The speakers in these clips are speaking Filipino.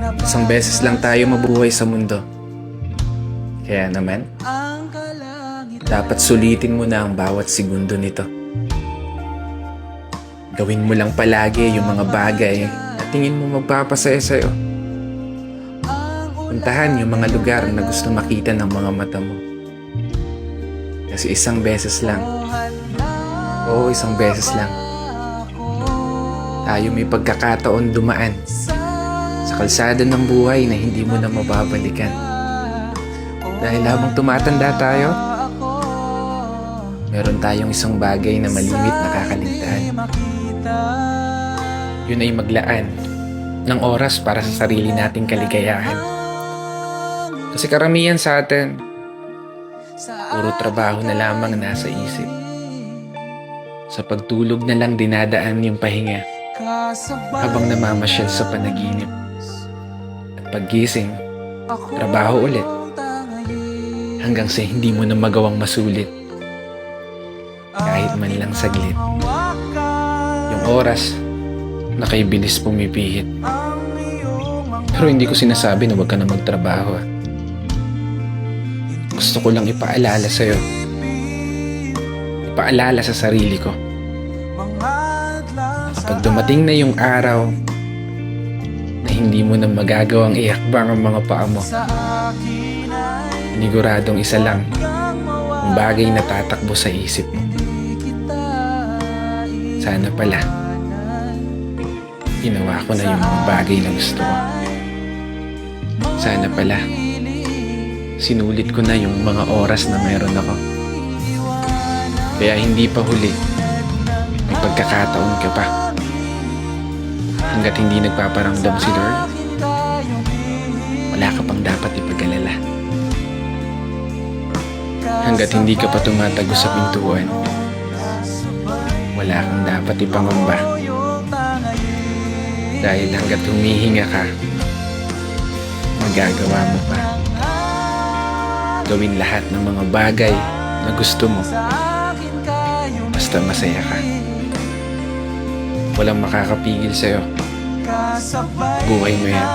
Isang beses lang tayo mabuhay sa mundo. Kaya naman, dapat sulitin mo na ang bawat segundo nito. Gawin mo lang palagi yung mga bagay na tingin mo magpapasaya sa'yo. Puntahan yung mga lugar na gusto makita ng mga mata mo. Kasi isang beses lang, oo, isang beses lang, tayo may pagkakataon dumaan sa kalsada ng buhay na hindi mo na mababalikan. Dahil habang tumatanda tayo, meron tayong isang bagay na malimit na kakaligtaan. Yun ay maglaan ng oras para sa sarili nating kaligayahan. Kasi karamihan sa atin, puro trabaho na lamang nasa isip. Sa pagtulog na lang dinadaan yung pahinga habang namamasyal sa panaginip. At paggising, trabaho ulit hanggang sa hindi mo na magawang masulit kahit man lang saglit. Yung oras na kay bilis pumipihit. Pero hindi ko sinasabi na huwag ka na magtrabaho. Gusto ko lang ipaalala sa'yo, ipaalala sa sarili ko, kapag dumating na yung araw na hindi mo na magagawang iakbang ang mga paa mo, paniguradong isa lang ang bagay na tatakbo sa isip mo. Sana pala ginawa ko na yung mga bagay na gusto ko. Sana pala sinulit ko na yung mga oras na meron ako. Kaya hindi pa huli, may pagkakataon ka pa. Hanggat hindi nagpaparamdam si Lord, wala ka pang dapat ipag-alala. Hanggat hindi ka pa tumatago sa pintuan, wala kang dapat ipangamba. Dahil hanggat humihinga ka, magagawa mo pa. Gawin lahat ng mga bagay na gusto mo, basta masaya ka. Walang makakapigil sa'yo. Buhay mo yan.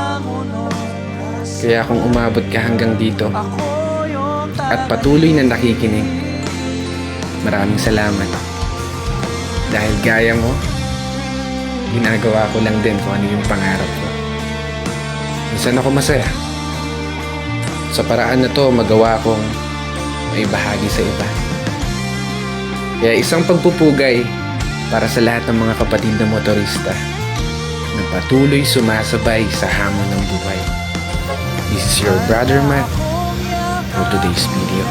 Kaya kung umabot ka hanggang dito at patuloy na nakikinig, maraming salamat. Dahil gaya mo, ginagawa ko lang din kung ano yung pangarap ko. Minsan ako masaya. Sa paraan na to, magawa kong may bahagi sa iba. Kaya isang pagpupugay para sa lahat ng mga kapatid na motorista na patuloy sumasabay sa hamon ng buhay. This is your brother Matt for today's video.